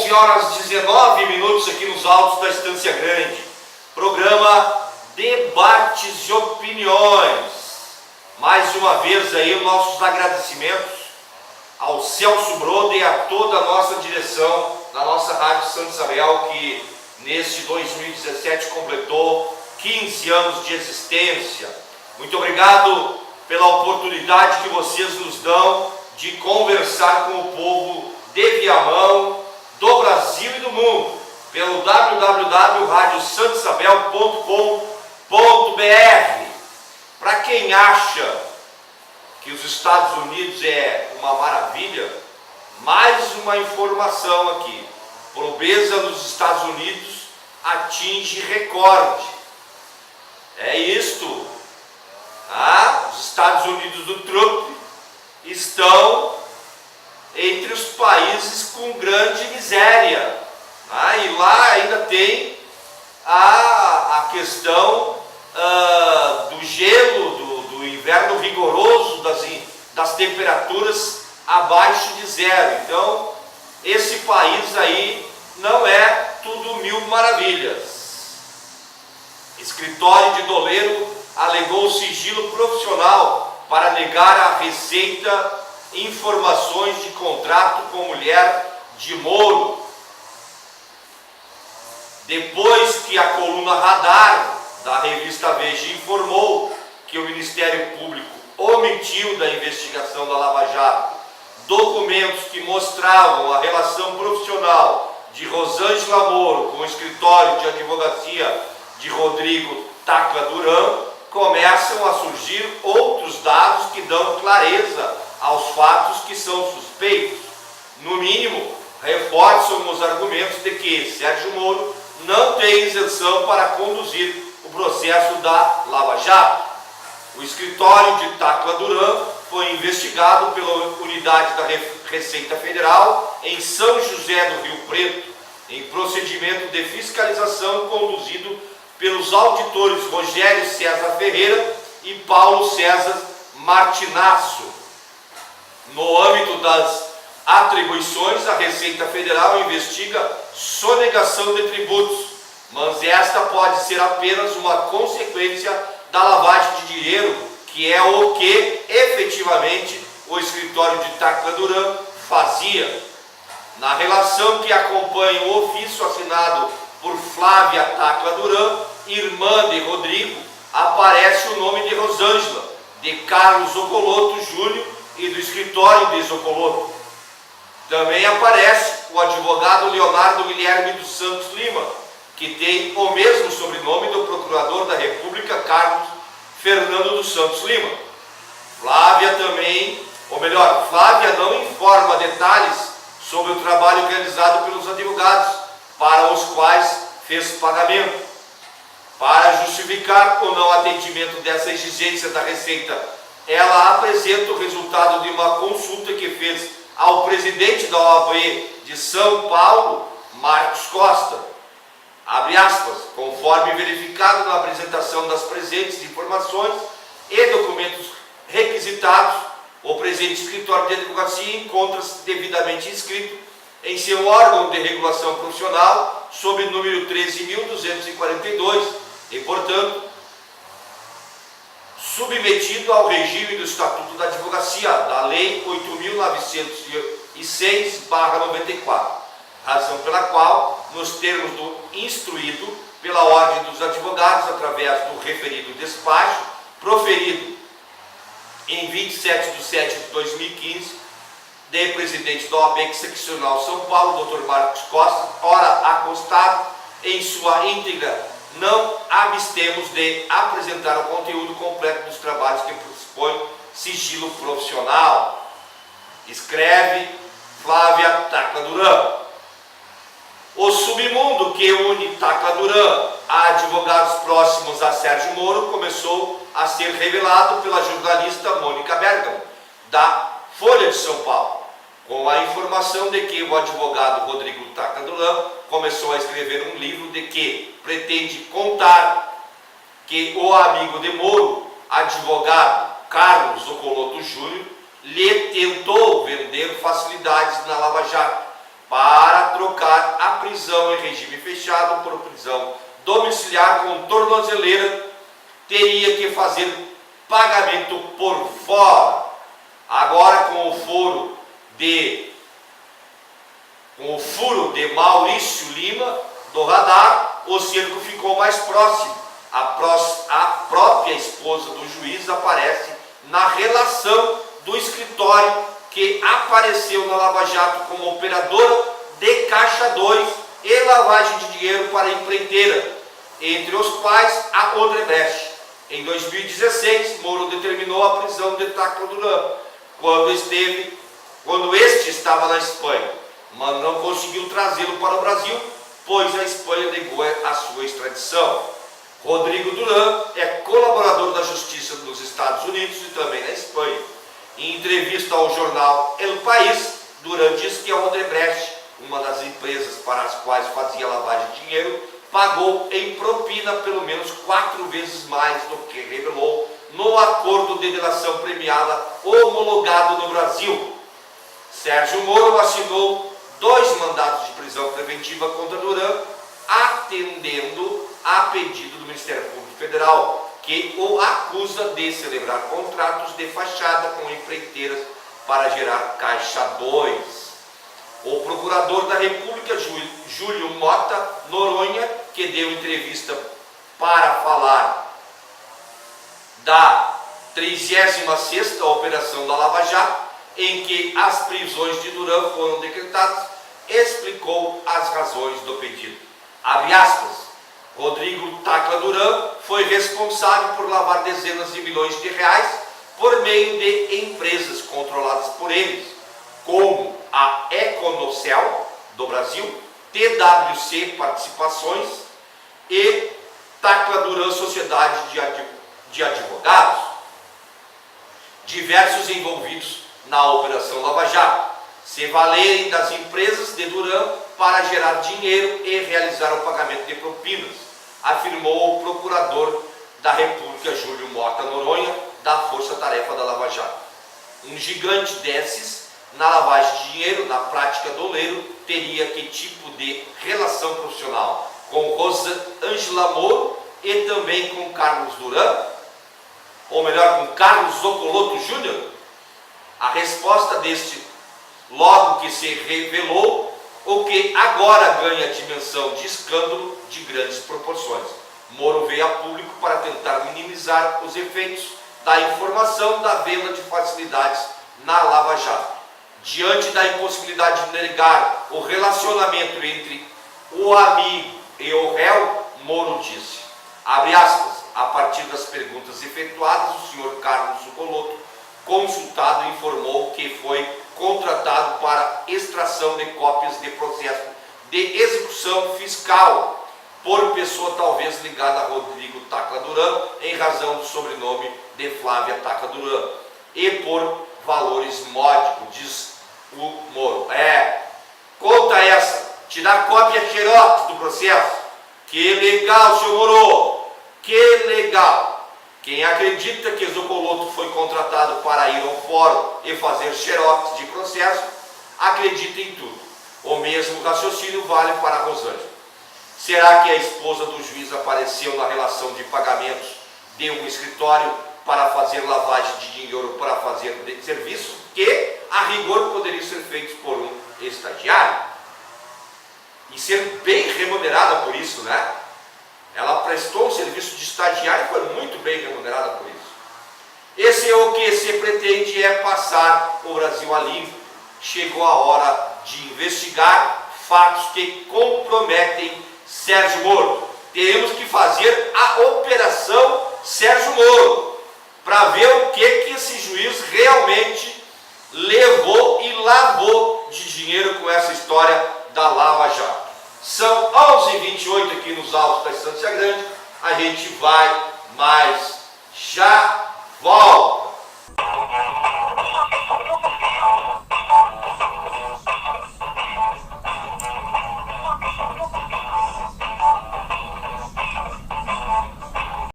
11h19 aqui nos altos da Estância Grande. Programa Debates e Opiniões. Mais uma vez aí nossos agradecimentos ao Celso Broda e a toda a nossa direção da nossa Rádio Santa Isabel, que neste 2017 completou 15 anos de existência. Muito obrigado pela oportunidade que vocês nos dão de conversar com o povo de Viamão, do Brasil e do mundo, pelo www.radiosantaisabel.com.br. Para quem acha que os Estados Unidos é uma maravilha, mais uma informação aqui: pobreza nos Estados Unidos atinge recorde. É isto. Os Estados Unidos do Trump estão entre os países com grande miséria. E lá ainda tem a questão do gelo, do inverno rigoroso, das temperaturas abaixo de zero. Então, esse país aí não é tudo mil maravilhas. Escritório de doleiro alegou sigilo profissional para negar à Receita informações de contrato com mulher de Moro. Depois que a coluna Radar da revista Veja informou que o Ministério Público omitiu da investigação da Lava Jato documentos que mostravam a relação profissional de Rosângela Moro com o escritório de advocacia de Rodrigo Tacla Duran, começam a surgir outros dados que dão clareza aos fatos que são suspeitos. No mínimo, reforçam os argumentos de que Sérgio Moro não tem isenção para conduzir o processo da Lava Jato. O escritório de Tacla Duran foi investigado pela unidade da Receita Federal em São José do Rio Preto, em procedimento de fiscalização conduzido pelos auditores Rogério César Ferreira e Paulo César Martinasso. No âmbito das atribuições, a Receita Federal investiga sonegação de tributos, mas esta pode ser apenas uma consequência da lavagem de dinheiro, que é o que efetivamente o escritório de Tacla Duran fazia. Na relação que acompanha o ofício assinado por Flávia Tacla Duran, irmã de Rodrigo, aparece o nome de Rosângela, de Carlos Ocoloto Júnior e do escritório de Zocoloto. Também aparece o advogado Leonardo Guilherme dos Santos Lima, que tem o mesmo sobrenome do procurador da República, Carlos Fernando dos Santos Lima. Flávia não informa detalhes sobre o trabalho realizado pelos advogados, para os quais fez pagamento. Para justificar o não atendimento dessa exigência da Receita, ela apresenta o resultado de uma consulta que fez ao presidente da OAB de São Paulo, Marcos Costa. Abre aspas, conforme verificado na apresentação das presentes informações e documentos requisitados, o presente escritório de advocacia encontra-se devidamente inscrito em seu órgão de regulação profissional sob o número 13.242 e, portanto, submetido ao regime do Estatuto da Advocacia, da Lei 8.906/94, razão pela qual, nos termos do instruído pela Ordem dos Advogados, através do referido despacho, proferido em 27 de setembro de 2015, de presidente da OAB Seccional São Paulo, Dr. Marcos Costa, ora acostado em sua íntegra, não abstemos de apresentar o conteúdo completo dos trabalhos que pressupõem sigilo profissional. Escreve Flávia Tacla Duran. O submundo que une Tacla Duran a advogados próximos a Sérgio Moro começou a ser revelado pela jornalista Mônica Bergamo, da Folha de São Paulo, com a informação de que o advogado Rodrigo Tacla Duran começou a escrever um livro de que pretende contar que o amigo de Moro, advogado Carlos Ocoloto Júnior, lhe tentou vender facilidades na Lava Jato, para trocar a prisão em regime fechado por prisão domiciliar com tornozeleira, teria que fazer pagamento por fora. Agora, com o furo de Maurício Lima do radar, o cerco ficou mais próximo. A própria esposa do juiz aparece na relação do escritório que apareceu na Lava Jato como operadora de Caixa 2 e lavagem de dinheiro para empreiteira, entre os quais a Odebrecht. Em 2016, Moro determinou a prisão de Tacla Duran quando este estava na Espanha, mas não conseguiu trazê-lo para o Brasil, pois a Espanha negou a sua extradição. Rodrigo Duran é colaborador da Justiça nos Estados Unidos e também na Espanha. Em entrevista ao jornal El País, Duran diz que a Odebrecht, uma das empresas para as quais fazia lavagem de dinheiro, pagou em propina pelo menos 4 vezes mais do que revelou no acordo de delação premiada homologado no Brasil. Sérgio Moro assinou 2 mandatos de prisão preventiva contra Duran, atendendo a pedido do Ministério Público Federal, que o acusa de celebrar contratos de fachada com empreiteiras para gerar Caixa 2. O procurador da República, Júlio Mota Noronha, que deu entrevista para falar da 36ª Operação da Lava Jato, em que as prisões de Duran foram decretadas, explicou as razões do pedido. Abre aspas. Rodrigo Tacla Duran foi responsável por lavar dezenas de milhões de reais por meio de empresas controladas por eles, como a Econocel do Brasil, TWC Participações e Tacla Duran Sociedade de Advogados, diversos envolvidos na Operação Lava Jato, se valerem das empresas de Duran para gerar dinheiro e realizar o pagamento de propinas, afirmou o procurador da República, Júlio Mota Noronha, da Força Tarefa da Lava Jato. Um gigante desses, na lavagem de dinheiro, na prática doleiro, teria que tipo de relação profissional com Rosângela Moro e também com Carlos Duran? Ou melhor, com Carlos Zoccoloto Júnior? A resposta deste, logo que se revelou, o que agora ganha dimensão de escândalo de grandes proporções. Moro veio a público para tentar minimizar os efeitos da informação da venda de facilidades na Lava Jato. Diante da impossibilidade de negar o relacionamento entre o amigo e o réu, Moro disse, abre aspas, a partir das perguntas efetuadas, o senhor Carlos Zoccoloto, consultado, informou que foi contratado para extração de cópias de processo de execução fiscal por pessoa talvez ligada a Rodrigo Tacla Duran, em razão do sobrenome de Flávia Tacla Duran, e por valores módicos, diz o Moro. Conta essa, tirar cópia xerox do processo. Que legal, seu Moro, que legal. Quem acredita que Zoccoloto foi contratado para ir ao fórum e fazer xerox de processo, acredita em tudo. O mesmo raciocínio vale para a Rosângela. Será que a esposa do juiz apareceu na relação de pagamentos de um escritório para fazer lavagem de dinheiro para fazer serviços que, a rigor, poderiam ser feitos por um estagiário? E ser bem remunerada por isso, né? Ela prestou um serviço de estagiário e foi muito bem remunerada por isso. Esse é o que se pretende, é passar o Brasil a limpo. Chegou a hora de investigar fatos que comprometem Sérgio Moro. Teremos que fazer a Operação Sérgio Moro para ver o que esse juiz realmente levou e lavou de dinheiro com essa história da Lava Jato. São 11h28 aqui nos Altos da Estância Grande. A gente vai, mas já volta.